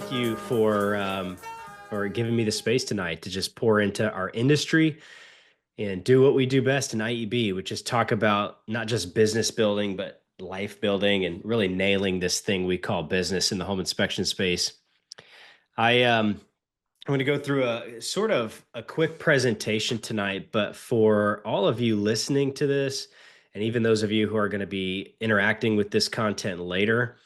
thank you for giving me the space tonight to just pour into our industry and do what we do best in IEB, which is talk about not just business building, but life building and really nailing this thing we call business in the home inspection space. I'm going to go through a sort of a quick presentation tonight, but for all of you listening to this, and even those of you who are going to be interacting with this content later,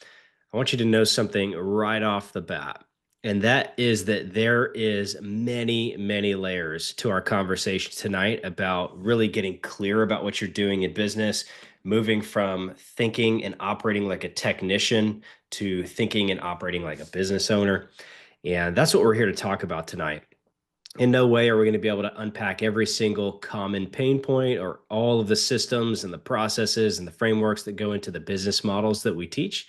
I want you to know something right off the bat. And that is that there is many, many layers to our conversation tonight about really getting clear about what you're doing in business, moving from thinking and operating like a technician to thinking and operating like a business owner. And that's what we're here to talk about tonight. In no way are we going to be able to unpack every single common pain point or all of the systems and the processes and the frameworks that go into the business models that we teach.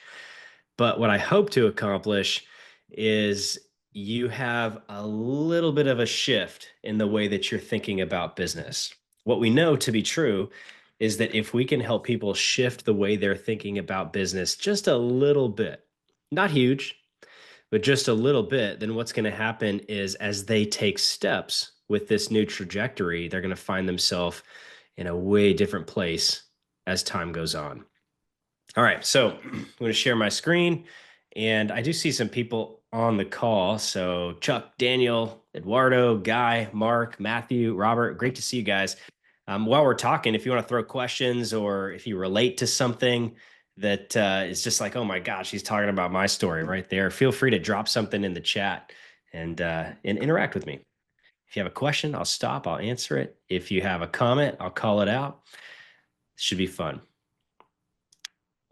But what I hope to accomplish is you have a little bit of a shift in the way that you're thinking about business. What we know to be true is that if we can help people shift the way they're thinking about business just a little bit, not huge, but just a little bit, then what's going to happen is as they take steps with this new trajectory, they're going to find themselves in a way different place as time goes on. All right, so I'm going to share my screen, and I do see some people on the call. So Chuck, Daniel, Eduardo, Guy, Mark, Matthew, Robert, great to see you guys. While we're talking, if you want to throw questions or if you relate to something that is just like, oh my gosh, he's talking about my story right there, feel free to drop something in the chat and interact with me. If you have a question, I'll stop, I'll answer it. If you have a comment, I'll call it out. It should be fun.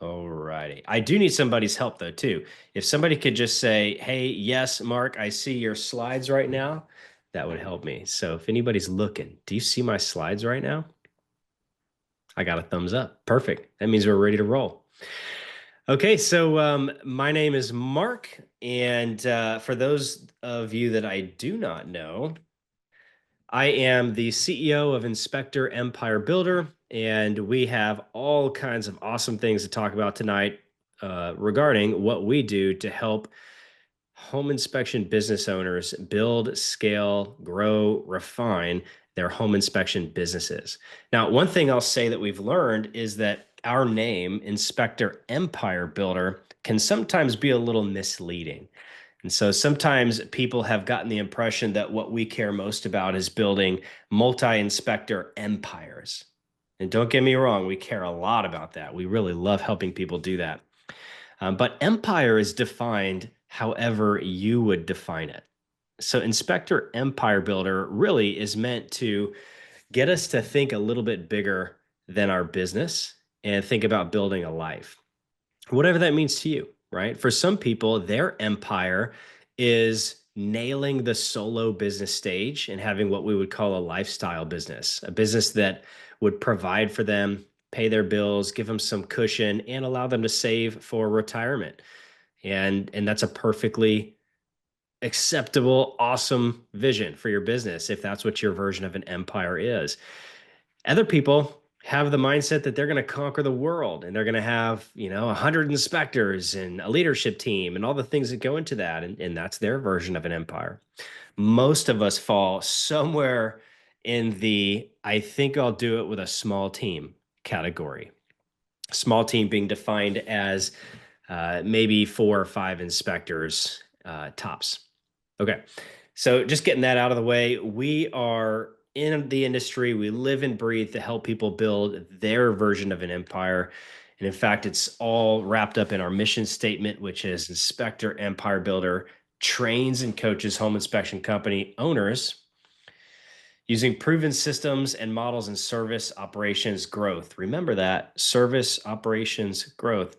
All righty. I do need somebody's help though, too. If somebody could just say, hey, yes, Mark, I see your slides right now, that would help me. So if anybody's looking, do you see my slides right now? I got a thumbs up. Perfect. That means we're ready to roll. Okay, so my name is Mark. And for those of you that I do not know, I am the CEO of Inspector Empire Builder, and we have all kinds of awesome things to talk about tonight regarding what we do to help home inspection business owners build, scale, grow, refine their home inspection businesses. Now, one thing I'll say that we've learned is that our name, Inspector Empire Builder, can sometimes be a little misleading. And so sometimes people have gotten the impression that what we care most about is building multi-inspector empires. And don't get me wrong, we care a lot about that. We really love helping people do that. But empire is defined however you would define it. So Inspector Empire Builder really is meant to get us to think a little bit bigger than our business and think about building a life, whatever that means to you. Right? For some people, their empire is nailing the solo business stage and having what we would call a lifestyle business, a business that would provide for them, pay their bills, give them some cushion, and allow them to save for retirement. And that's a perfectly acceptable, awesome vision for your business if that's what your version of an empire is. Other people have the mindset that they're going to conquer the world and they're going to have, 100 inspectors and a leadership team and all the things that go into that. And that's their version of an empire. Most of us fall somewhere in the, I think I'll do it with a small team category. Small team being defined as maybe 4 or 5 inspectors tops. Okay. So just getting that out of the way, we are in the industry. We live and breathe to help people build their version of an empire. And in fact, it's all wrapped up in our mission statement, which is Inspector Empire Builder trains and coaches home inspection company owners using proven systems and models and service operations growth. Remember that, service operations growth,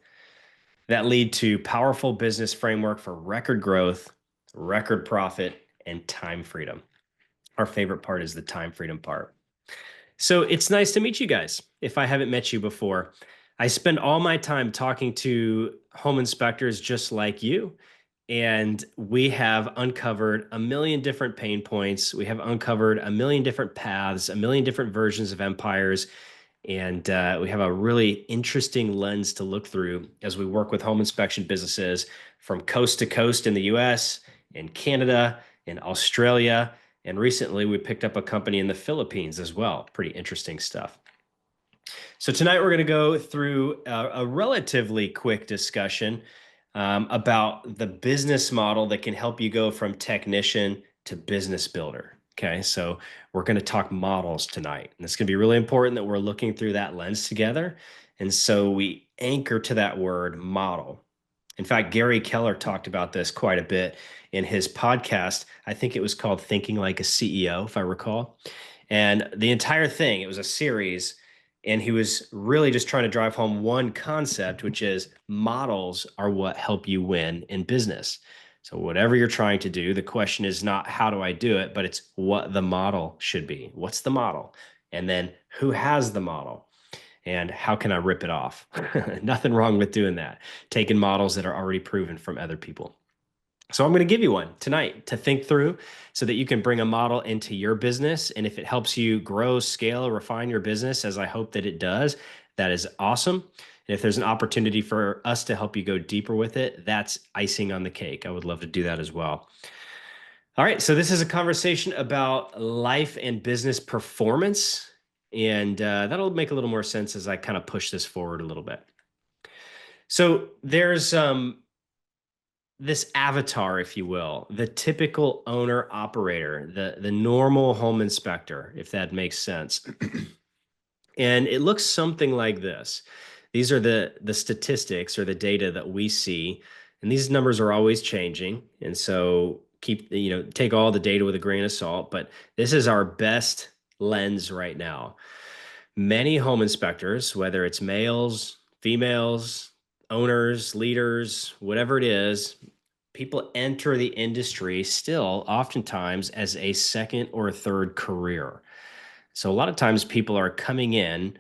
that lead to powerful business framework for record growth, record profit, and time freedom. Our favorite part is the time freedom part. So it's nice to meet you guys. If I haven't met you before, I spend all my time talking to home inspectors just like you. And we have uncovered a million different pain points. We have uncovered a million different paths, a million different versions of empires. And we have a really interesting lens to look through as we work with home inspection businesses from coast to coast in the US, in Canada, in Australia. And recently we picked up a company in the Philippines as well. Pretty interesting stuff. So tonight we're going to go through a relatively quick discussion about the business model that can help you go from technician to business builder. Okay, so we're going to talk models tonight, and it's going to be really important that we're looking through that lens together. And so we anchor to that word model. In fact, Gary Keller talked about this quite a bit in his podcast. I think it was called Thinking Like a CEO, if I recall. And the entire thing, it was a series, and he was really just trying to drive home one concept, which is models are what help you win in business. So whatever you're trying to do, the question is not how do I do it, but it's what the model should be. What's the model? And then who has the model? And how can I rip it off? Nothing wrong with doing that, taking models that are already proven from other people. So I'm going to give you one tonight to think through so that you can bring a model into your business. And if it helps you grow, scale, refine your business, as I hope that it does, that is awesome. And if there's an opportunity for us to help you go deeper with it, that's icing on the cake. I would love to do that as well. All right, so this is a conversation about life and business performance. And that'll make a little more sense as I kind of push this forward a little bit. So there's this avatar, if you will, the typical owner operator, the normal home inspector, if that makes sense. And it looks something like this. These are the statistics or the data that we see, and these numbers are always changing. And so take all the data with a grain of salt, but this is our best lens right now. Many home inspectors, whether it's males, females, owners, leaders, whatever it is, people enter the industry still oftentimes as a second or third career. So a lot of times people are coming in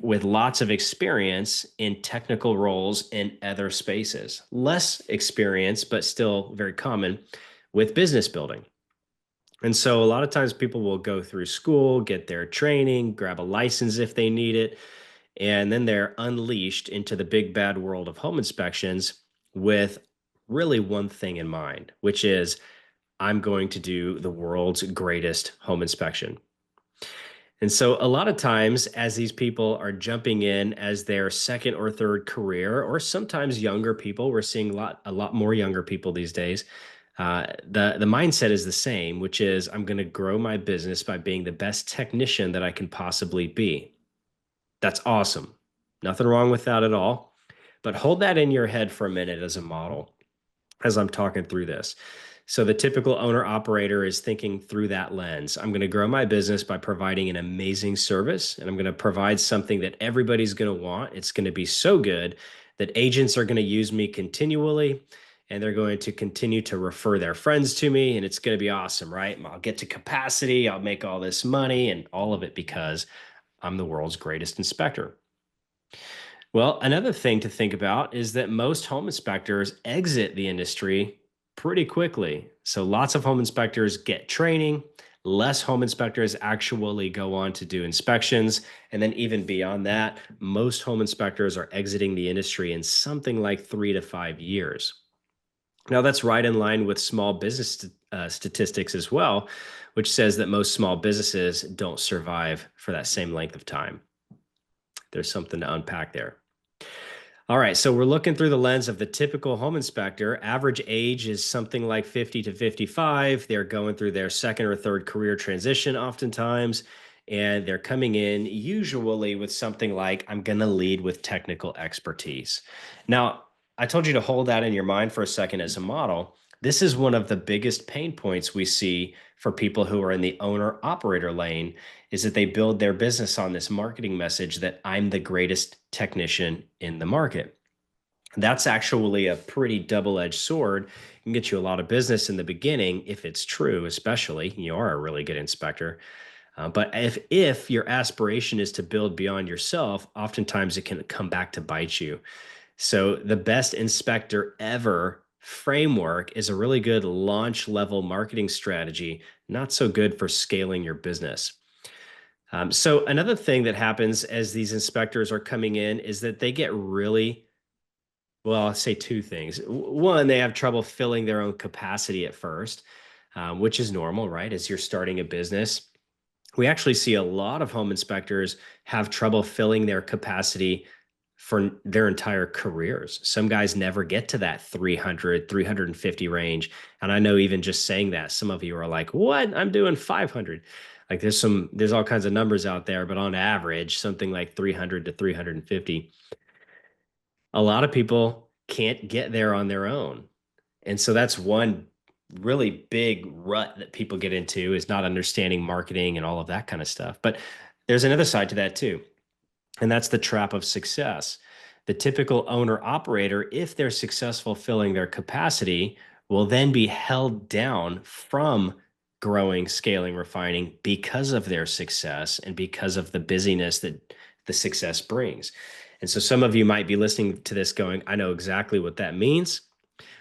with lots of experience in technical roles in other spaces, less experience, but still very common with business building. And so a lot of times people will go through school, get their training, grab a license if they need it, and then they're unleashed into the big bad world of home inspections with really one thing in mind, which is I'm going to do the world's greatest home inspection. And so a lot of times as these people are jumping in as their second or third career, or sometimes younger people, we're seeing a lot more younger people these days. The mindset is the same, which is I'm going to grow my business by being the best technician that I can possibly be. That's awesome. Nothing wrong with that at all. But hold that in your head for a minute as a model as I'm talking through this. So the typical owner operator is thinking through that lens. I'm going to grow my business by providing an amazing service, and I'm going to provide something that everybody's going to want. It's going to be so good that agents are going to use me continually, and they're going to continue to refer their friends to me, and it's going to be awesome, right? I'll get to capacity, I'll make all this money, and all of it because I'm the world's greatest inspector. Well, another thing to think about is that most home inspectors exit the industry pretty quickly. So lots of home inspectors get training, less home inspectors actually go on to do inspections. And then even beyond that, most home inspectors are exiting the industry in something like 3 to 5 years. Now, that's right in line with small business statistics as well, which says that most small businesses don't survive for that same length of time. There's something to unpack there. All right, so we're looking through the lens of the typical home inspector. Average age is something like 50 to 55. They're going through their second or third career transition oftentimes, and they're coming in usually with something like, I'm going to lead with technical expertise. Now, I told you to hold that in your mind for a second as a model. This is one of the biggest pain points we see for people who are in the owner operator lane is that they build their business on this marketing message that I'm the greatest technician in the market. That's actually a pretty double-edged sword. It can get you a lot of business in the beginning if it's true, especially you are a really good inspector. But if your aspiration is to build beyond yourself, oftentimes it can come back to bite you. So the best inspector ever framework is a really good launch level marketing strategy, not so good for scaling your business. So another thing that happens as these inspectors are coming in is that they get really, well, I'll say two things. One, they have trouble filling their own capacity at first, which is normal, right? As you're starting a business, we actually see a lot of home inspectors have trouble filling their capacity for their entire careers. Some guys never get to that 300, 350 range. And I know even just saying that, some of you are like, what? I'm doing 500. Like there's all kinds of numbers out there, but on average, something like 300 to 350. A lot of people can't get there on their own. And so that's one really big rut that people get into is not understanding marketing and all of that kind of stuff. But there's another side to that too, and that's the trap of success. The typical owner operator, if they're successful filling their capacity, will then be held down from growing, scaling, refining because of their success and because of the busyness that the success brings. And so some of you might be listening to this going, I know exactly what that means.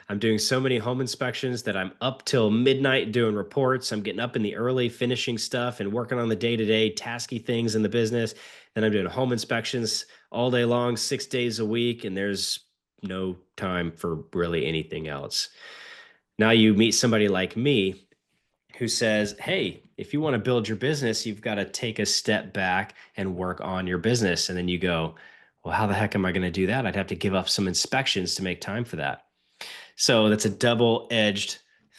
I'm doing so many home inspections that I'm up till midnight doing reports. I'm getting up in the early finishing stuff and working on the day-to-day tasky things in the business. Then I'm doing home inspections all day long, 6 days a week, and there's no time for really anything else. Now you meet somebody like me who says, hey, if you want to build your business, you've got to take a step back and work on your business. And then you go, well, how the heck am I going to do that? I'd have to give up some inspections to make time for that. So that's a double-edged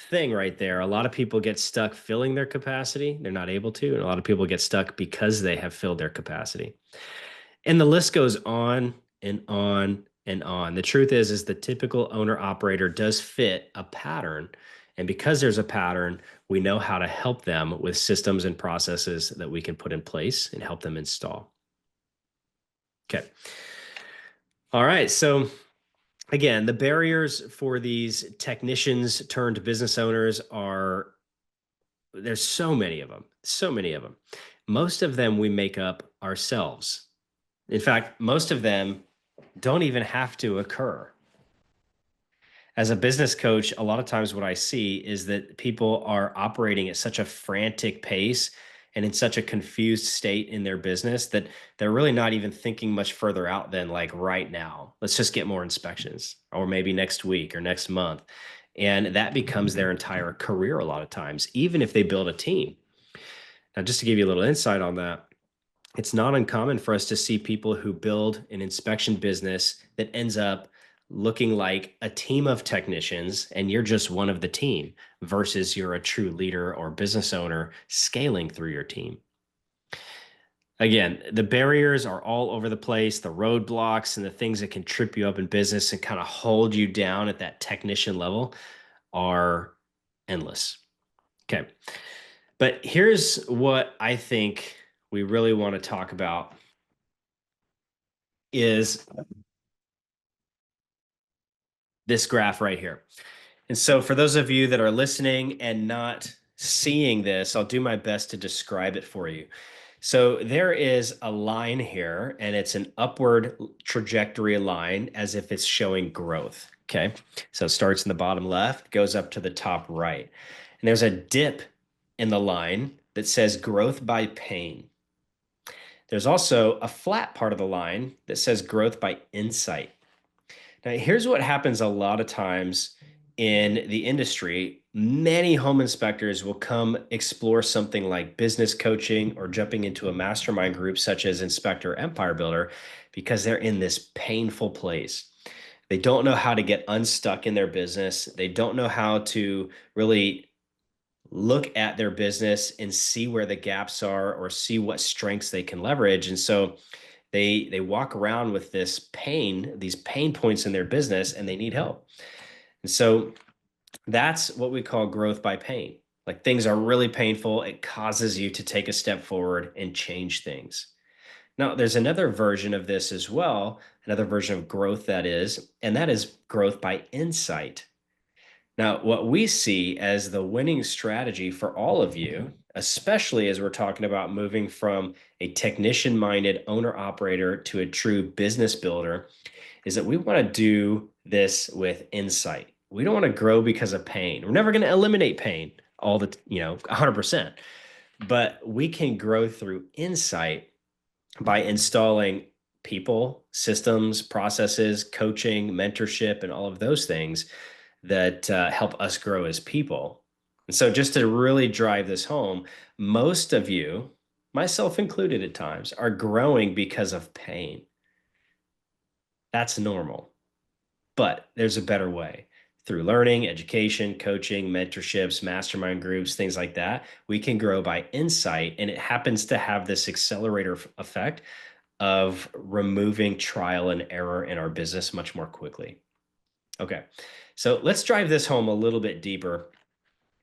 thing right there. A lot of people get stuck filling their capacity. They're not able to. And a lot of people get stuck because they have filled their capacity. And the list goes on and on and on. The truth is the typical owner operator does fit a pattern. And because there's a pattern, we know how to help them with systems and processes that we can put in place and help them install. Okay. All right. So again, the barriers for these technicians turned business owners are, there's so many of them, so many of them. Most of them we make up ourselves. In fact, most of them don't even have to occur. As a business coach, a lot of times what I see is that people are operating at such a frantic pace and in such a confused state in their business that they're really not even thinking much further out than like right now. Let's just get more inspections, or maybe next week or next month. And that becomes their entire career a lot of times, even if they build a team. Now, just to give you a little insight on that, it's not uncommon for us to see people who build an inspection business that ends up looking like a team of technicians and you're just one of the team versus you're a true leader or business owner scaling through your team. Again, the barriers are all over the place. The roadblocks and the things that can trip you up in business and kind of hold you down at that technician level are endless. Okay. But here's what I think we really want to talk about is this graph right here. And so for those of you that are listening and not seeing this, I'll do my best to describe it for you. So there is a line here, and it's an upward trajectory line as if it's showing growth. Okay. So it starts in the bottom left, goes up to the top right. And there's a dip in the line that says growth by pain. There's also a flat part of the line that says growth by insight. Now, here's what happens a lot of times in the industry. Many home inspectors will come explore something like business coaching or jumping into a mastermind group such as Inspector Empire Builder because they're in this painful place. They don't know how to get unstuck in their business. They don't know how to really look at their business and see where the gaps are or see what strengths they can leverage. And so they walk around with this pain, these pain points in their business, and they need help. And so that's what we call growth by pain. Like things are really painful. It causes you to take a step forward and change things. Now, there's another version of this as well, another version of growth that is, and that is growth by insight. Now, what we see as the winning strategy for all of you, especially as we're talking about moving from a technician-minded owner-operator to a true business builder, is that we want to do this with insight. We don't want to grow because of pain. We're never going to eliminate pain all the, 100%. But we can grow through insight by installing people, systems, processes, coaching, mentorship, and all of those things that help us grow as people. And so, just to really drive this home, most of you, myself included at times, are growing because of pain. That's normal, but there's a better way. Through learning, education, coaching, mentorships, mastermind groups, things like that, we can grow by insight. And it happens to have this accelerator effect of removing trial and error in our business much more quickly. Okay, so let's drive this home a little bit deeper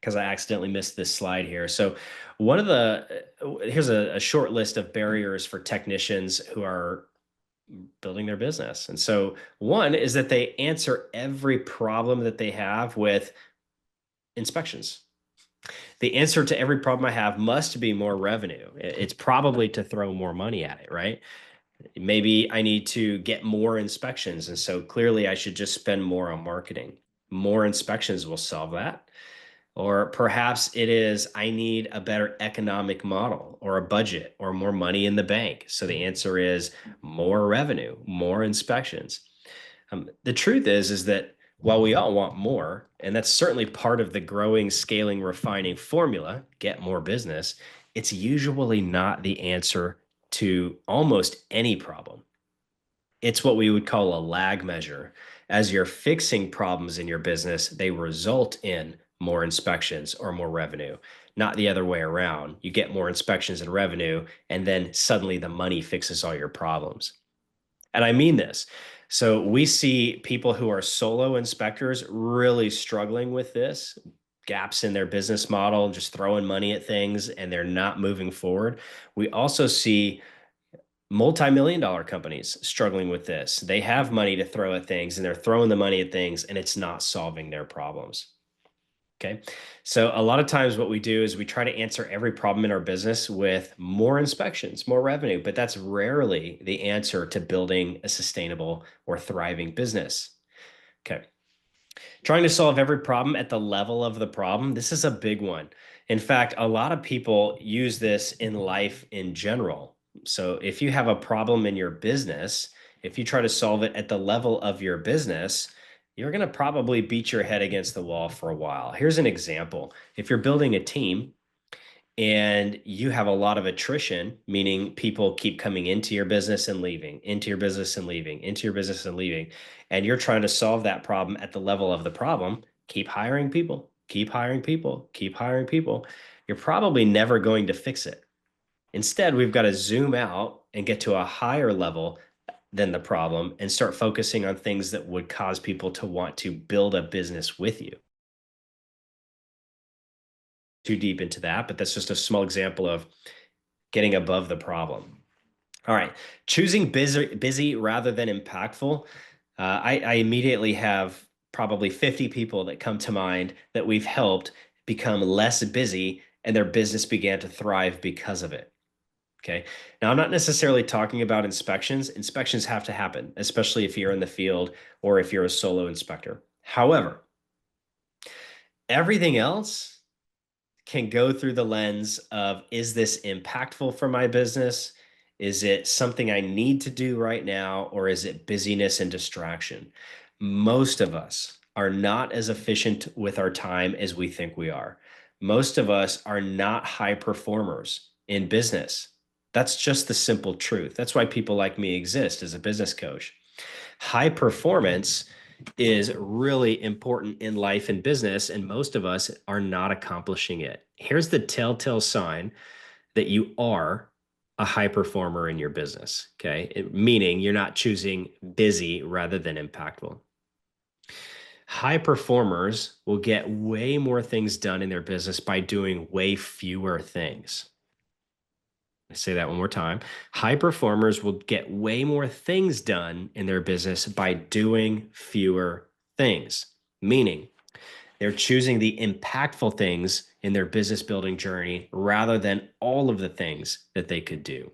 because I accidentally missed this slide here. So one of the, here's a short list of barriers for technicians who are building their business. And so one is that they answer every problem that they have with inspections. The answer to every problem I have must be more revenue. It's probably to throw more money at it, right? Maybe I need to get more inspections. And so clearly I should just spend more on marketing. More inspections will solve that. Or perhaps it is, I need a better economic model or a budget or more money in the bank. So the answer is more revenue, more inspections. The truth is that while we all want more, and that's certainly part of the growing, scaling, refining formula, get more business, it's usually not the answer to almost any problem. It's what we would call a lag measure. As you're fixing problems in your business, they result in more inspections or more revenue, not the other way around. You get more inspections and revenue, and then suddenly the money fixes all your problems. And I mean this. So we see people who are solo inspectors really struggling with this, gaps in their business model, just throwing money at things, and they're not moving forward. We also see multi-million dollar companies struggling with this. They have money to throw at things and they're throwing the money at things and it's not solving their problems. Okay. So a lot of times what we do is we try to answer every problem in our business with more inspections, more revenue, but that's rarely the answer to building a sustainable or thriving business. Okay. Trying to solve every problem at the level of the problem, this is a big one. In fact, a lot of people use this in life in general. So if you have a problem in your business, if you try to solve it at the level of your business, you're going to probably beat your head against the wall for a while. Here's an example. If you're building a team and you have a lot of attrition, meaning people keep coming into your business and leaving, into your business and leaving, into your business and leaving, and you're trying to solve that problem at the level of the problem, keep hiring people, keep hiring people, keep hiring people. You're probably never going to fix it. Instead, we've got to zoom out and get to a higher level than the problem and start focusing on things that would cause people to want to build a business with you. Too deep into that, but that's just a small example of getting above the problem. All right, choosing busy rather than impactful. I immediately have probably 50 people that come to mind that we've helped become less busy and their business began to thrive because of it. Okay. Now, I'm not necessarily talking about inspections. Inspections have to happen, especially if you're in the field or if you're a solo inspector. However, everything else can go through the lens of, is this impactful for my business? Is it something I need to do right now? Or is it busyness and distraction? Most of us are not as efficient with our time as we think we are. Most of us are not high performers in business. That's just the simple truth. That's why people like me exist as a business coach. High performance is really important in life and business, and most of us are not accomplishing it. Here's the telltale sign that you are a high performer in your business, okay? Meaning you're not choosing busy rather than impactful. High performers will get way more things done in their business by doing way fewer things. I say that one more time. High performers will get way more things done in their business by doing fewer things, meaning they're choosing the impactful things in their business building journey rather than all of the things that they could do.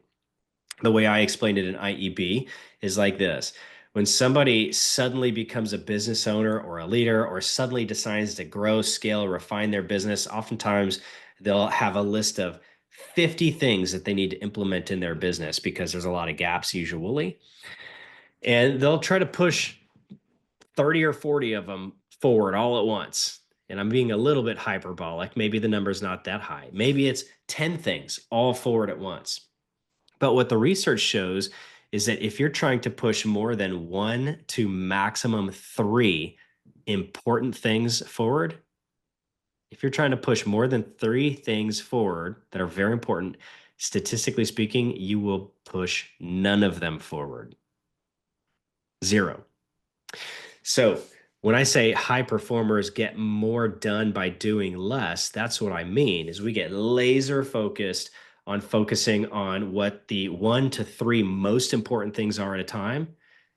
The way I explained it in IEB is like this. When somebody suddenly becomes a business owner or a leader or suddenly decides to grow, scale, refine their business, oftentimes they'll have a list of 50 things that they need to implement in their business because there's a lot of gaps usually. And they'll try to push 30 or 40 of them forward all at once. And I'm being a little bit hyperbolic. Maybe the number's not that high. Maybe it's 10 things all forward at once. But what the research shows is that if you're trying to push more than one to maximum three important things forward, if you're trying to push more than three things forward that are very important, statistically speaking, you will push none of them forward. Zero. So when I say high performers get more done by doing less, that's what I mean is we get laser focused on focusing on what the 1 to 3 most important things are at a time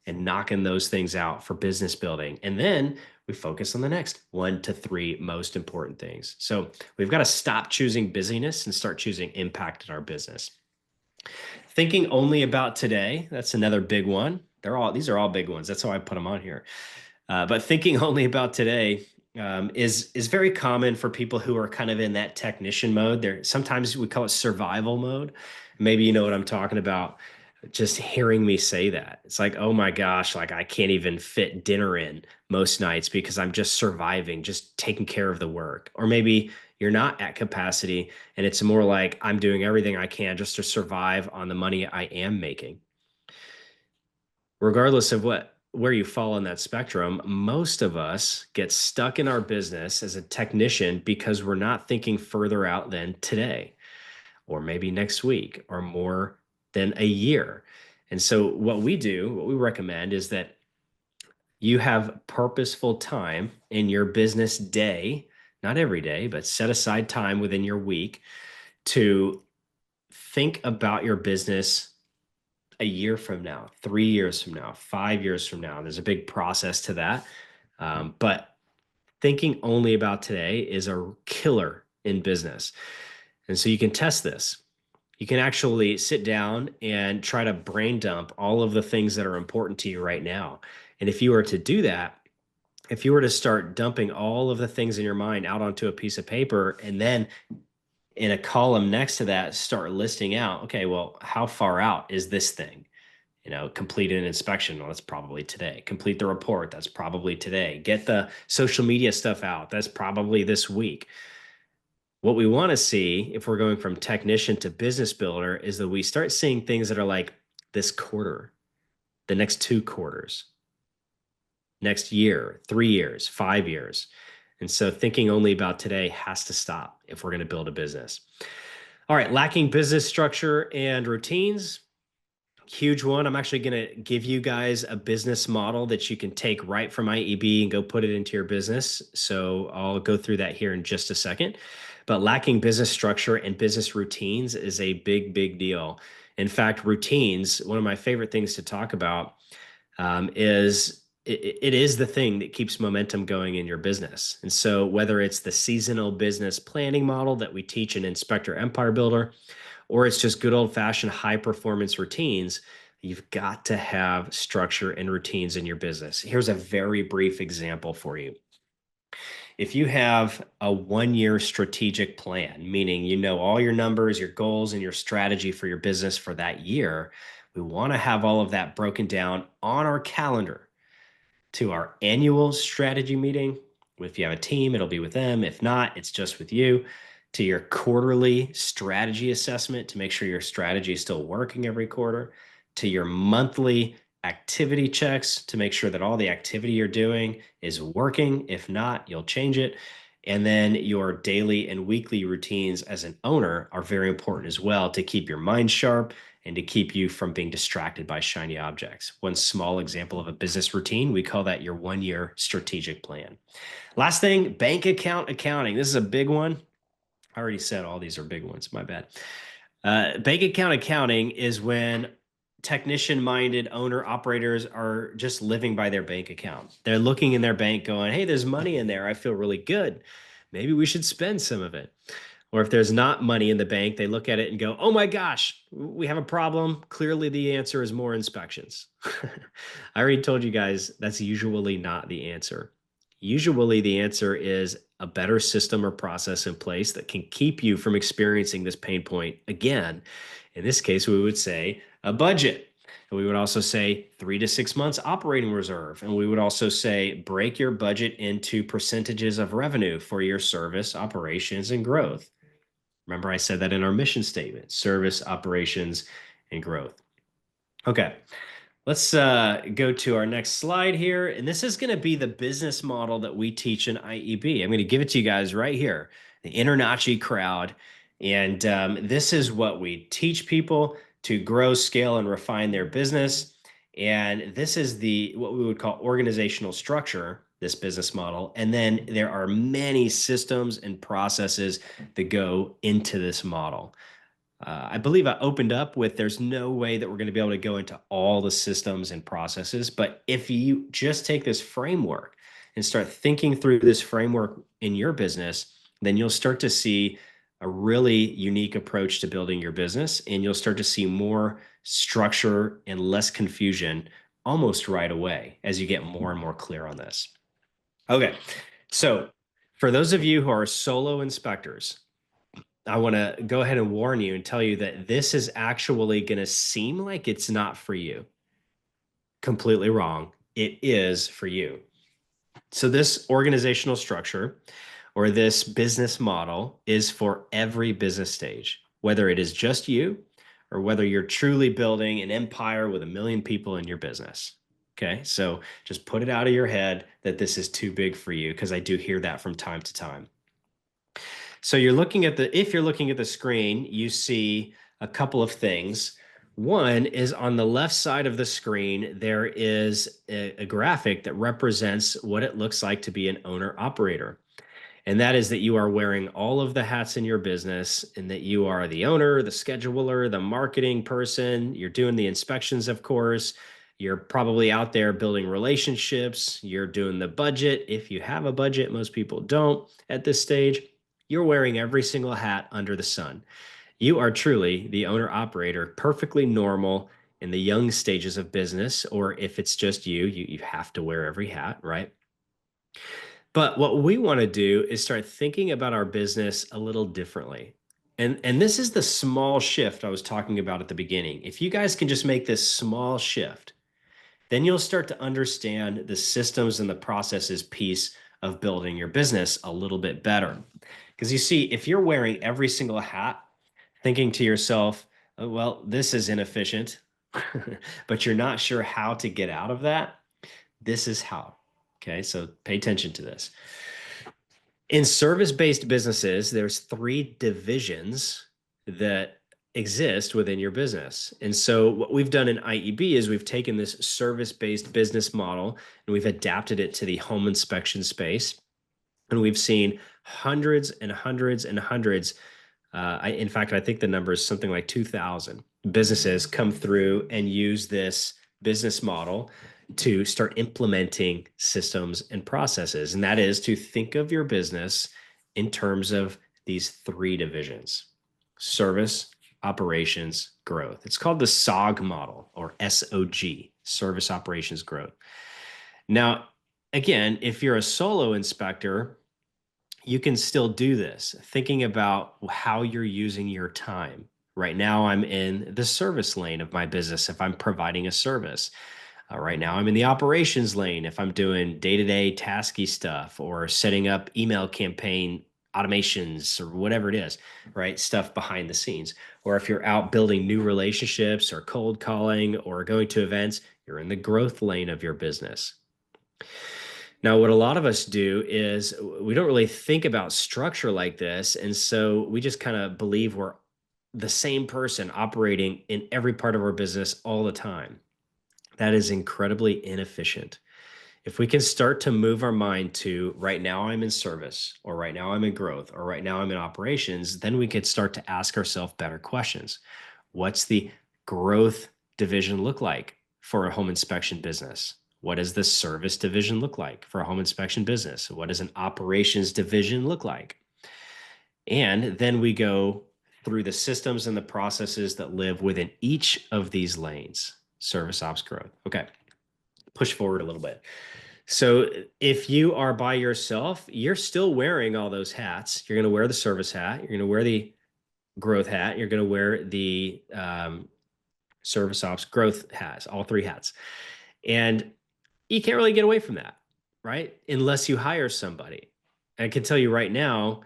and knocking those things out for business building. And then we focus on the next 1 to 3 most important things. So we've got to stop choosing busyness and start choosing impact in our business. Thinking only about today, that's another big one. These are all big ones. That's how I put them on here. But thinking only about today is very common for people who are kind of in that technician mode. Sometimes we call it survival mode. Maybe you know what I'm talking about. Just hearing me say that, it's like, oh my gosh, like I can't even fit dinner in most nights because I'm just surviving, just taking care of the work. Or maybe you're not at capacity and it's more like I'm doing everything I can just to survive on the money I am making. Regardless of where you fall on that spectrum, most of us get stuck in our business as a technician because we're not thinking further out than today, or maybe next week, or more than a year. And so what we recommend is that you have purposeful time in your business day, not every day, but set aside time within your week to think about your business a year from now, 3 years from now, 5 years from now. There's a big process to that. But thinking only about today is a killer in business. And so you can test this. You can actually sit down and try to brain dump all of the things that are important to you right now. And if you were to do that, if you were to start dumping all of the things in your mind out onto a piece of paper, and then in a column next to that, start listing out, okay, well, how far out is this thing? Complete an inspection. Well, that's probably today. Complete the report. That's probably today. Get the social media stuff out. That's probably this week. What we want to see if we're going from technician to business builder is that we start seeing things that are like this quarter, the next 2 quarters, next year, 3 years, 5 years. And so thinking only about today has to stop if we're going to build a business. All right, lacking business structure and routines. Huge one. I'm actually going to give you guys a business model that you can take right from IEB and go put it into your business. So I'll go through that here in just a second. But lacking business structure and business routines is a big, big deal. In fact, routines, one of my favorite things to talk about, it is the thing that keeps momentum going in your business. And so whether it's the seasonal business planning model that we teach in Inspector Empire Builder, or it's just good old fashioned high performance routines, you've got to have structure and routines in your business. Here's a very brief example for you. If you have a 1-year strategic plan, meaning you know all your numbers, your goals, and your strategy for your business for that year, we want to have all of that broken down on our calendar to our annual strategy meeting. If you have a team, it'll be with them. If not, it's just with you. To your quarterly strategy assessment to make sure your strategy is still working every quarter. To your monthly activity checks to make sure that all the activity you're doing is working. If not, you'll change it. And then your daily and weekly routines as an owner are very important as well to keep your mind sharp and to keep you from being distracted by shiny objects. One small example of a business routine, we call that your 1-year strategic plan. Last thing, bank account accounting. This is a big one. I already said all these are big ones, my bad. Bank account accounting is when technician-minded owner operators are just living by their bank account. They're looking in their bank going, hey, there's money in there. I feel really good. Maybe we should spend some of it. Or if there's not money in the bank, they look at it and go, oh my gosh, we have a problem. Clearly the answer is more inspections. I already told you guys that's usually not the answer. Usually the answer is a better system or process in place that can keep you from experiencing this pain point again. In this case, we would say a budget. And we would also say 3 to 6 months operating reserve. And we would also say break your budget into percentages of revenue for your service, operations, and growth. Remember, I said that in our mission statement: service, operations, and growth. Okay, let's go to our next slide here. And this is going to be the business model that we teach in IEB. I'm going to give it to you guys right here, the InterNACHI crowd. And this is what we teach people to grow, scale, and refine their business. And this is what we would call organizational structure, this business model. And then there are many systems and processes that go into this model. I believe I opened up with there's no way that we're going to be able to go into all the systems and processes. But if you just take this framework and start thinking through this framework in your business, then you'll start to see a really unique approach to building your business, and you'll start to see more structure and less confusion almost right away as you get more and more clear on this. Okay, so for those of you who are solo inspectors, I want to go ahead and warn you and tell you that this is actually going to seem like it's not for you. Completely wrong. It is for you. So this organizational structure or this business model is for every business stage, whether it is just you or whether you're truly building an empire with 1 million people in your business. Okay, so just put it out of your head that this is too big for you, because I do hear that from time to time. So if you're looking at the screen, you see a couple of things. One is on the left side of the screen, there is a graphic that represents what it looks like to be an owner operator. And that is that you are wearing all of the hats in your business, and that you are the owner, the scheduler, the marketing person. You're doing the inspections, of course. You're probably out there building relationships. You're doing the budget. If you have a budget, most people don't at this stage. You're wearing every single hat under the sun. You are truly the owner operator, perfectly normal in the young stages of business. Or if it's just you have to wear every hat, right? But what we want to do is start thinking about our business a little differently. And this is the small shift I was talking about at the beginning. If you guys can just make this small shift, then you'll start to understand the systems and the processes piece of building your business a little bit better. Because you see, if you're wearing every single hat, thinking to yourself, oh, well, this is inefficient, but you're not sure how to get out of that, this is how. Okay, so pay attention to this. In service-based businesses, there's 3 divisions that exist within your business. And so what we've done in IEB is we've taken this service-based business model and we've adapted it to the home inspection space. And we've seen hundreds and hundreds and hundreds. In fact, I think the number is something like 2,000 businesses come through and use this business model to start implementing systems and processes. And that is to think of your business in terms of these 3 divisions: service, operations, growth. It's called the SOG model, or SOG, service, operations, growth. Now, again, if you're a solo inspector, you can still do this, thinking about how you're using your time. Right now, I'm in the service lane of my business if I'm providing a service. Right now, I'm in the operations lane if I'm doing day-to-day tasky stuff or setting up email campaign automations or whatever it is, right? Stuff behind the scenes. Or if you're out building new relationships or cold calling or going to events, you're in the growth lane of your business. Now, what a lot of us do is we don't really think about structure like this. And so we just kind of believe we're the same person operating in every part of our business all the time. That is incredibly inefficient. If we can start to move our mind to right now I'm in service, or right now I'm in growth, or right now I'm in operations, then we could start to ask ourselves better questions. What's the growth division look like for a home inspection business? What does the service division look like for a home inspection business? What does an operations division look like? And then we go through the systems and the processes that live within each of these lanes: service, ops, growth. Okay, push forward a little bit. So if you are by yourself, you're still wearing all those hats. You're going to wear the service hat. You're going to wear the growth hat. You're going to wear the service ops growth hats, all three hats. And you can't really get away from that, right? Unless you hire somebody. And I can tell you right now,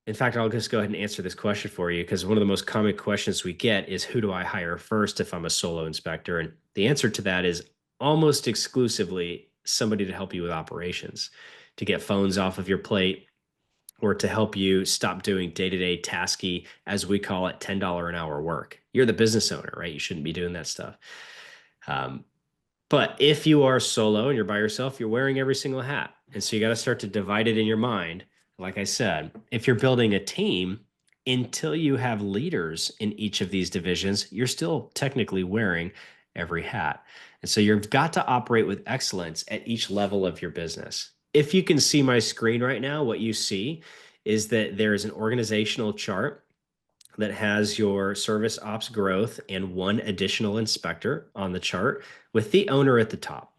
in fact, I'll just go ahead and answer this question for you because one of the most common questions we get is who do I hire first if I'm a solo inspector? And the answer to that is almost exclusively somebody to help you with operations, to get phones off of your plate or to help you stop doing day-to-day tasky, as we call it, $10 an hour work. You're the business owner, right? You shouldn't be doing that stuff. But if you are solo and you're by yourself, you're wearing every single hat. And so you got to start to divide it in your mind. Like I said, if you're building a team, until you have leaders in each of these divisions, you're still technically wearing every hat. And so you've got to operate with excellence at each level of your business. If you can see my screen right now, what you see is that there is an organizational chart that has your service ops growth and one additional inspector on the chart with the owner at the top.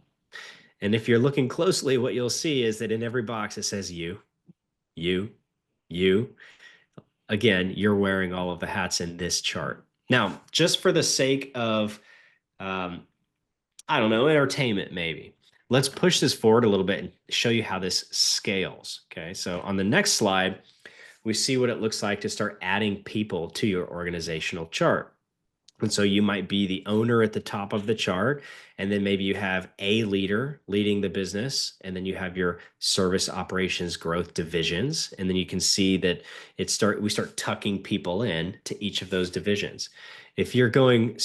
And if you're looking closely, what you'll see is that in every box it says you, you, you. Again, you're wearing all of the hats in this chart. Now, just for the sake of, I don't know, entertainment maybe, let's push this forward a little bit and show you how this scales. Okay, so on the next slide, we see what it looks like to start adding people to your organizational chart. And so you might be the owner at the top of the chart, and then maybe you have a leader leading the business, and then you have your service operations growth divisions, and then you can see that we start tucking people in to each of those divisions. If you're going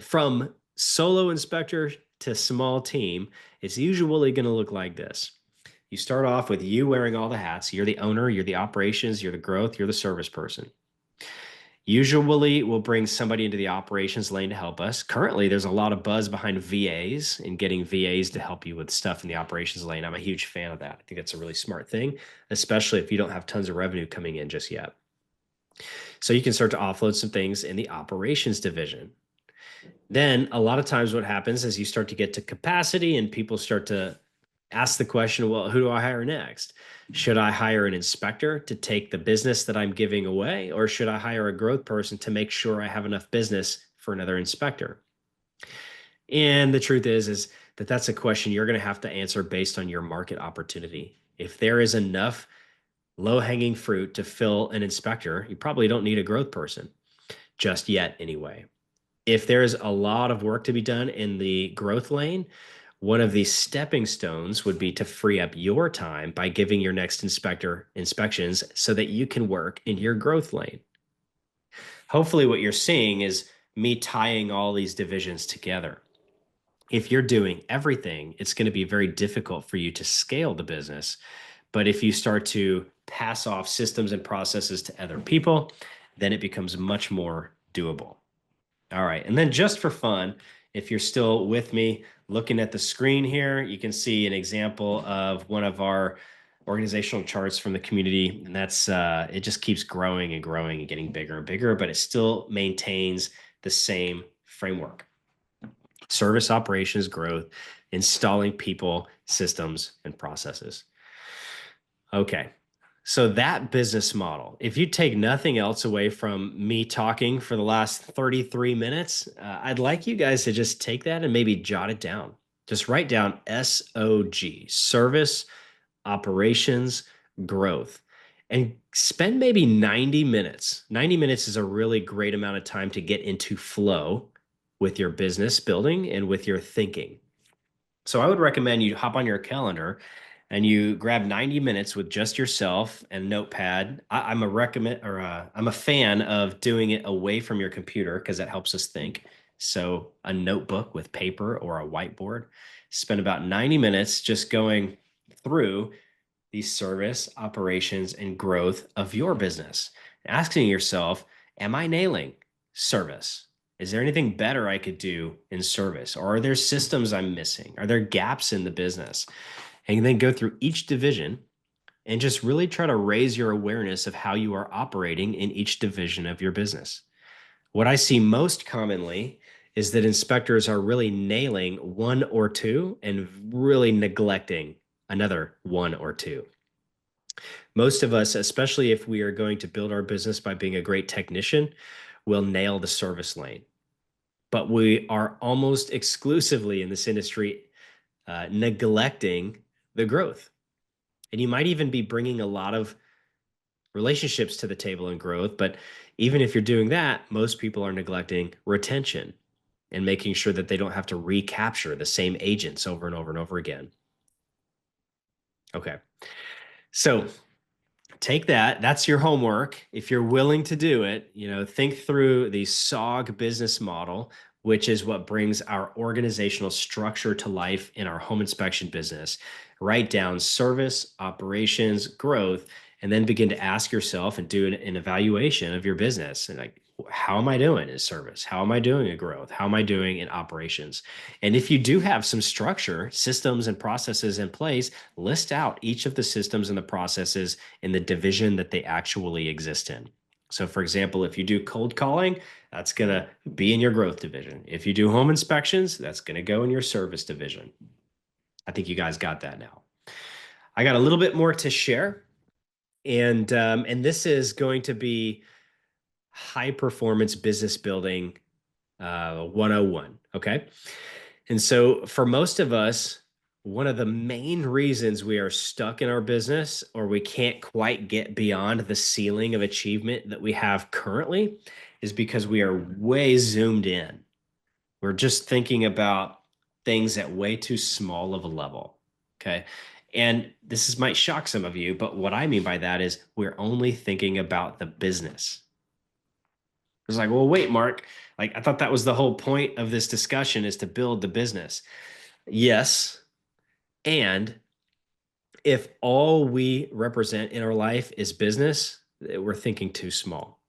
from solo inspector to small team, it's usually going to look like this. You start off with you wearing all the hats. You're the owner, you're the operations, you're the growth, you're the service person. Usually we'll bring somebody into the operations lane to help us. Currently, there's a lot of buzz behind VAs and getting VAs to help you with stuff in the operations lane. I'm a huge fan of that. I think that's a really smart thing, especially if you don't have tons of revenue coming in just yet. So you can start to offload some things in the operations division. Then a lot of times what happens is you start to get to capacity and people start to ask the question, well, who do I hire next? Should I hire an inspector to take the business that I'm giving away, or should I hire a growth person to make sure I have enough business for another inspector? And the truth is that that's a question you're going to have to answer based on your market opportunity. If there is enough low-hanging fruit to fill an inspector, you probably don't need a growth person just yet anyway. If there's a lot of work to be done in the growth lane, one of these stepping stones would be to free up your time by giving your next inspector inspections so that you can work in your growth lane. Hopefully what you're seeing is me tying all these divisions together. If you're doing everything, it's going to be very difficult for you to scale the business. But if you start to pass off systems and processes to other people, then it becomes much more doable. All right. And then just for fun, if you're still with me looking at the screen here, you can see an example of one of our organizational charts from the community. And that's it just keeps growing and growing and getting bigger and bigger, but it still maintains the same framework. Service operations growth, installing people, systems, and processes. Okay. So that business model, if you take nothing else away from me talking for the last 33 minutes, I'd like you guys to just take that and maybe jot it down. Just write down SOG, service, operations, growth, and spend maybe 90 minutes. 90 minutes is a really great amount of time to get into flow with your business building and with your thinking. So I would recommend you hop on your calendar and you grab 90 minutes with just yourself and notepad. I'm a fan of doing it away from your computer because that helps us think. So a notebook with paper or a whiteboard. Spend about 90 minutes just going through the service, operations, and growth of your business. Asking yourself, am I nailing service? Is there anything better I could do in service? Or are there systems I'm missing? Are there gaps in the business? And then go through each division and just really try to raise your awareness of how you are operating in each division of your business. What I see most commonly is that inspectors are really nailing one or two and really neglecting another one or two. Most of us, especially if we are going to build our business by being a great technician, will nail the service lane. But we are almost exclusively in this industry neglecting the growth. And you might even be bringing a lot of relationships to the table in growth. But even if you're doing that, most people are neglecting retention and making sure that they don't have to recapture the same agents over and over and over again. Okay. So take that. That's your homework. If you're willing to do it, think through the SOG business model, which is what brings our organizational structure to life in our home inspection business. Write down service, operations, growth, and then begin to ask yourself and do an evaluation of your business. And like, how am I doing in service? How am I doing in growth? How am I doing in operations? And if you do have some structure, systems, and processes in place, list out each of the systems and the processes in the division that they actually exist in. So, for example, if you do cold calling, that's going to be in your growth division. If you do home inspections, that's going to go in your service division. I think you guys got that now. I got a little bit more to share, and this is going to be high performance business building 101. Okay. And so for most of us, one of the main reasons we are stuck in our business or we can't quite get beyond the ceiling of achievement that we have currently is because we are way zoomed in. We're just thinking about things at way too small of a level. Okay. And might shock some of you, but what I mean by that is we're only thinking about the business. It's like, well, wait, Mark, like I thought that was the whole point of this discussion is to build the business. Yes. And if all we represent in our life is business, we're thinking too small.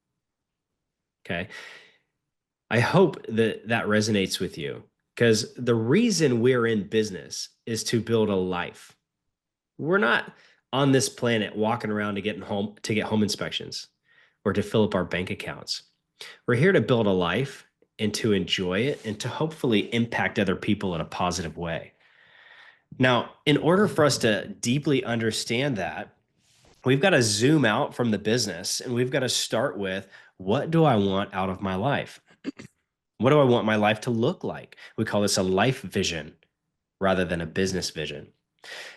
Okay. I hope that that resonates with you because the reason we're in business is to build a life. We're not on this planet walking around to get home inspections or to fill up our bank accounts. We're here to build a life and to enjoy it and to hopefully impact other people in a positive way. Now, in order for us to deeply understand that, we've got to zoom out from the business and we've got to start with, what do I want out of my life? What do I want my life to look like? We call this a life vision rather than a business vision.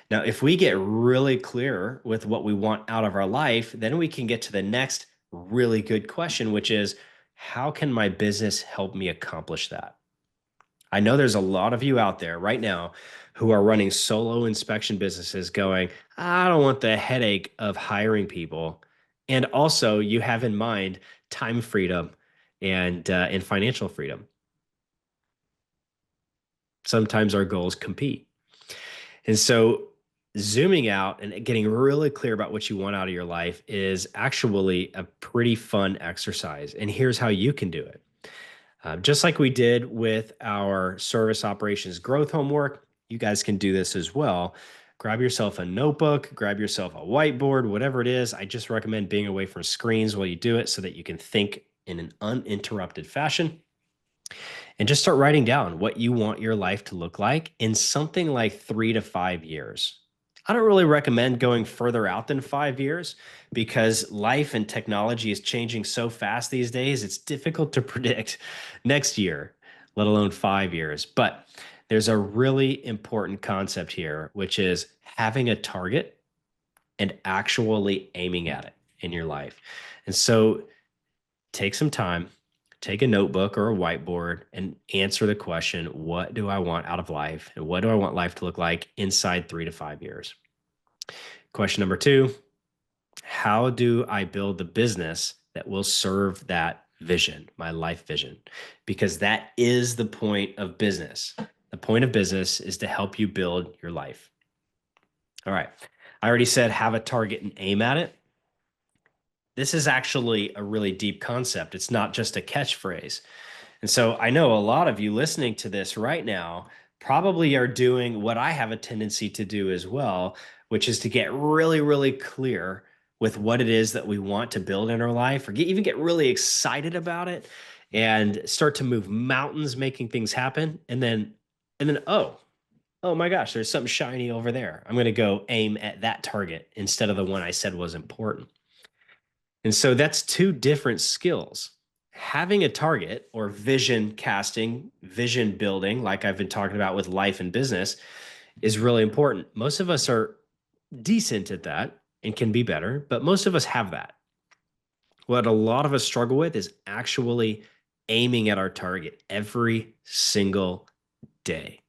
Now, if we get really clear with what we want out of our life, then we can get to the next really good question, which is, how can my business help me accomplish that? I know there's a lot of you out there right now who are running solo inspection businesses going, I don't want the headache of hiring people. And also you have in mind time freedom and financial freedom. Sometimes our goals compete. And so zooming out and getting really clear about what you want out of your life is actually a pretty fun exercise. And here's how you can do it. Just like we did with our service operations growth homework, you guys can do this as well. Grab yourself a notebook, grab yourself a whiteboard, whatever it is. I just recommend being away from screens while you do it so that you can think in an uninterrupted fashion. And just start writing down what you want your life to look like in something like 3 to 5 years. I don't really recommend going further out than 5 years because life and technology is changing so fast these days. It's difficult to predict next year, let alone 5 years. But there's a really important concept here, which is having a target and actually aiming at it in your life. And so take some time, take a notebook or a whiteboard and answer the question, what do I want out of life? And what do I want life to look like inside 3 to 5 years? Question number 2, how do I build the business that will serve that vision, my life vision? Because that is the point of business. The point of business is to help you build your life. All right. I already said have a target and aim at it. This is actually a really deep concept. It's not just a catchphrase. And so I know a lot of you listening to this right now probably are doing what I have a tendency to do as well, which is to get really, really clear with what it is that we want to build in our life or even get really excited about it and start to move mountains, making things happen. And then, oh my gosh, there's something shiny over there. I'm going to go aim at that target instead of the one I said was important. And so that's two different skills. Having a target or vision casting, vision building, like I've been talking about with life and business, is really important. Most of us are decent at that and can be better, but most of us have that. What a lot of us struggle with is actually aiming at our target every single day.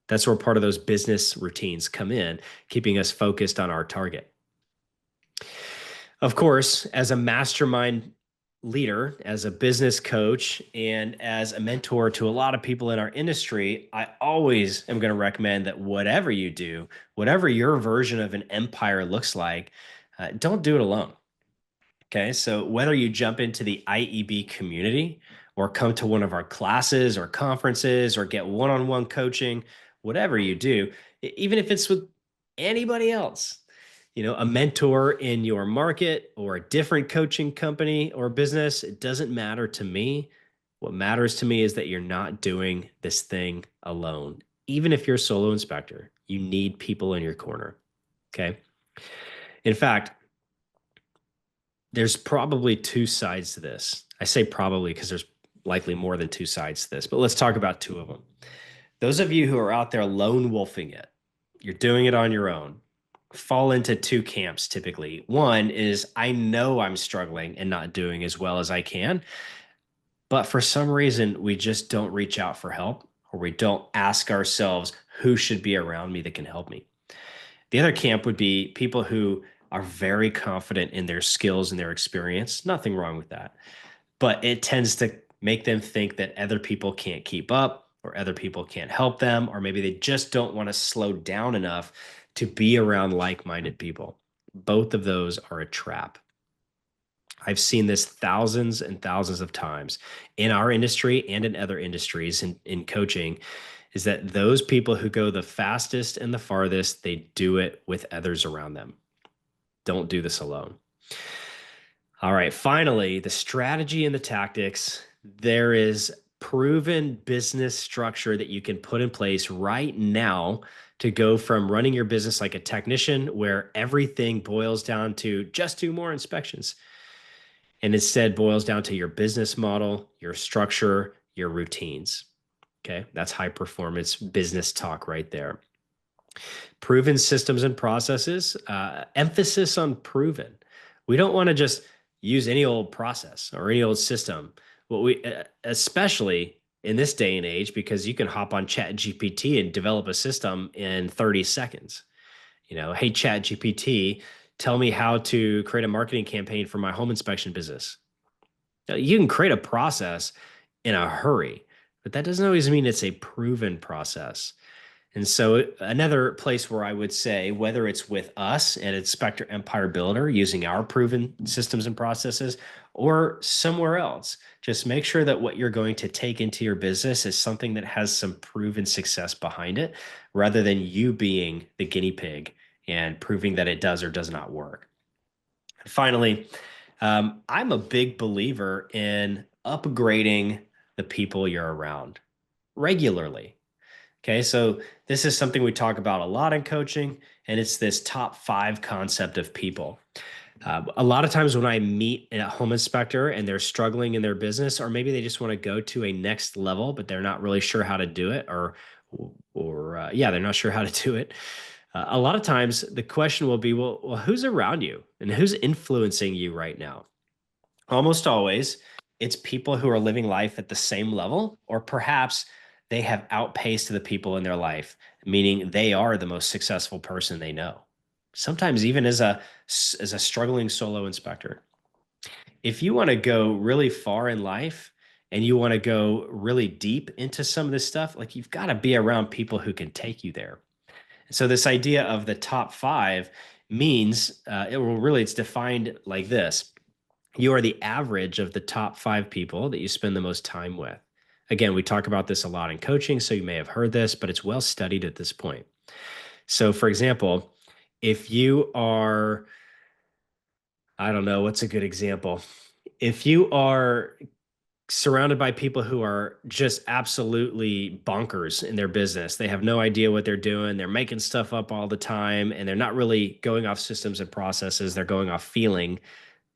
That's where part of those business routines come in, keeping us focused on our target. Of course, as a mastermind leader, as a business coach, and as a mentor to a lot of people in our industry, I always am going to recommend that whatever you do, whatever your version of an empire looks like, don't do it alone. Okay, so whether you jump into the IEB community or come to one of our classes or conferences or get one-on-one coaching, whatever you do, even if it's with anybody else, a mentor in your market or a different coaching company or business, it doesn't matter to me. What matters to me is that you're not doing this thing alone. Even if you're a solo inspector, you need people in your corner. Okay. In fact, there's probably two sides to this. I say probably because there's likely more than two sides to this, but let's talk about two of them. Those of you who are out there lone wolfing it, you're doing it on your own, fall into two camps typically. One is I know I'm struggling and not doing as well as I can, but for some reason we just don't reach out for help or we don't ask ourselves who should be around me that can help me. The other camp would be people who are very confident in their skills and their experience. Nothing wrong with that. But it tends to make them think that other people can't keep up or other people can't help them, or maybe they just don't want to slow down enough to be around like-minded people. Both of those are a trap. I've seen this thousands and thousands of times in our industry and in other industries in coaching, is that those people who go the fastest and the farthest, they do it with others around them. Don't do this alone. All right, finally, the strategy and the tactics. There is proven business structure that you can put in place right now to go from running your business like a technician, where everything boils down to just do more inspections, and instead boils down to your business model, your structure, your routines. Okay, that's high performance business talk right there. Proven systems and processes, emphasis on proven. We don't want to just use any old process or any old system. What we, especially in this day and age, because you can hop on Chat GPT and develop a system in 30 seconds. Hey, Chat GPT, tell me how to create a marketing campaign for my home inspection business. Now, you can create a process in a hurry, but that doesn't always mean it's a proven process. And so another place where I would say, whether it's with us at Inspector Empire Builder using our proven systems and processes or somewhere else, just make sure that what you're going to take into your business is something that has some proven success behind it, rather than you being the guinea pig and proving that it does or does not work. Finally, I'm a big believer in upgrading the people you're around regularly. Okay, so this is something we talk about a lot in coaching, and it's this top 5 concept of people. A lot of times when I meet a home inspector and they're struggling in their business, or maybe they just want to go to a next level, but they're not really sure how to do it, or yeah, they're not sure how to do it. A lot of times the question will be, well, who's around you and who's influencing you right now? Almost always, it's people who are living life at the same level, or perhaps they have outpaced the people in their life, meaning they are the most successful person they know. Sometimes even as a struggling solo inspector. If you want to go really far in life and you want to go really deep into some of this stuff, like you've got to be around people who can take you there. So this idea of the top 5 means it's defined like this. You are the average of the top 5 people that you spend the most time with. Again, we talk about this a lot in coaching, so you may have heard this, but it's well studied at this point. So for example, if you are, I don't know, what's a good example? If you are surrounded by people who are just absolutely bonkers in their business. They have no idea what they're doing. They're making stuff up all the time, and they're not really going off systems and processes. They're going off feeling.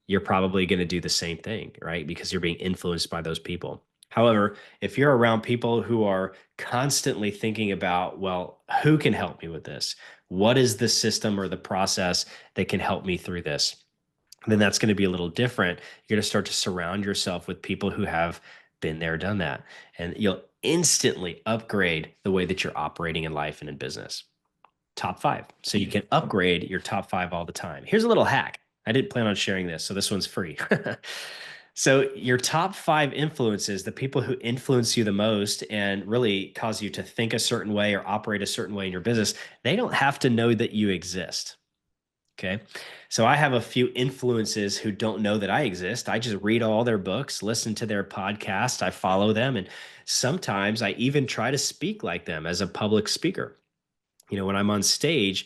You're probably going to do the same thing, right? Because you're being influenced by those people. However, if you're around people who are constantly thinking about, well, who can help me with this? What is the system or the process that can help me through this? Then that's going to be a little different. You're going to start to surround yourself with people who have been there, done that, and you'll instantly upgrade the way that you're operating in life and in business. Top five. So you can upgrade your top five all the time. Here's a little hack. I didn't plan on sharing this, so this one's free. So your top five influences, the people who influence you the most and really cause you to think a certain way or operate a certain way in your business, they don't have to know that you exist. Okay. So I have a few influences who don't know that I exist. I just read all their books, listen to their podcasts, I follow them, and sometimes I even try to speak like them as a public speaker. When I'm on stage,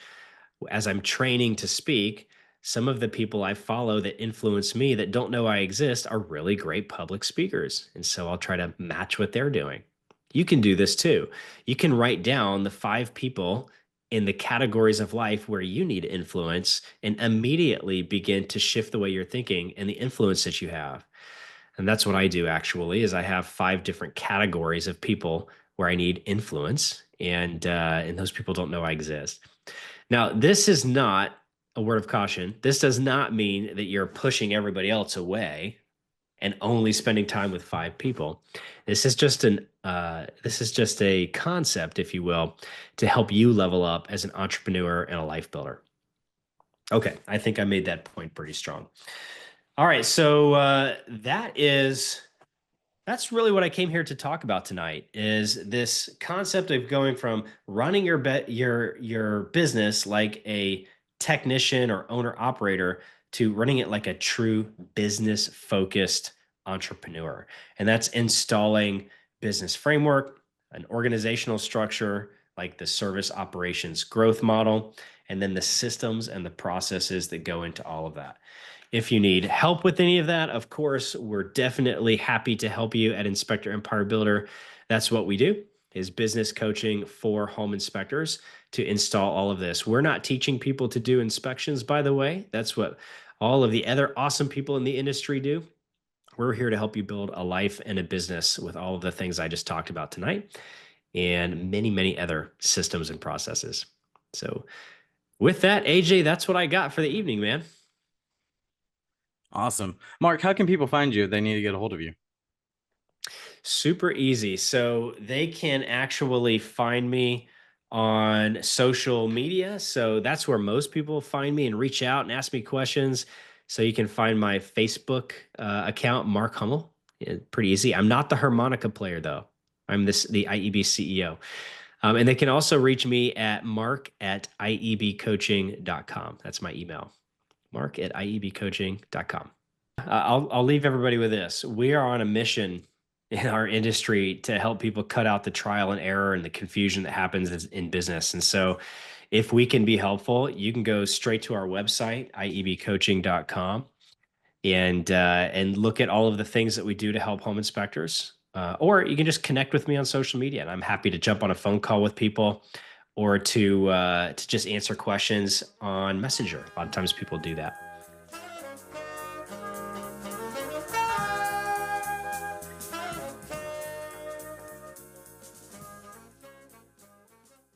as I'm training to speak, some of the people I follow that influence me that don't know I exist are really great public speakers. And so I'll try to match what they're doing. You can do this too. You can write down the five people in the categories of life where you need influence and immediately begin to shift the way you're thinking and the influence that you have. And that's what I do actually is I have five different categories of people where I need influence and those people don't know I exist. Now, this is not a word of caution. This does not mean that you're pushing everybody else away and only spending time with five people. This is just a concept, if you will, to help you level up as an entrepreneur and a life builder. Okay, I think I made that point pretty strong. All right, so that's really what I came here to talk about tonight is this concept of going from running your business like a technician or owner operator to running it like a true business focused entrepreneur. And that's installing business framework, an organizational structure like the service operations growth model, and then the systems and the processes that go into all of that. If you need help with any of that, of course, we're definitely happy to help you at Inspector Empire Builder. That's what we do is business coaching for home inspectors to install all of this. We're not teaching people to do inspections, by the way. That's what all of the other awesome people in the industry do. We're here to help you build a life and a business with all of the things I just talked about tonight and many, many other systems and processes. So with that, AJ, that's what I got for the evening, man. Awesome. Mark, how can people find you if they need to get a hold of you? Super easy. So they can actually find me on social media. So that's where most people find me and reach out and ask me questions. So you can find my Facebook account, Mark Hummel. Pretty easy. I'm not the harmonica player though. I'm the IEB CEO. And they can also reach me at mark@iebcoaching.com. That's my email, mark@iebcoaching.com. I'll leave everybody with this. We are on a mission in our industry to help people cut out the trial and error and the confusion that happens in business. And so if we can be helpful, you can go straight to our website, iebcoaching.com, and look at all of the things that we do to help home inspectors. Or you can just connect with me on social media, and I'm happy to jump on a phone call with people or to just answer questions on Messenger. A lot of times people do that.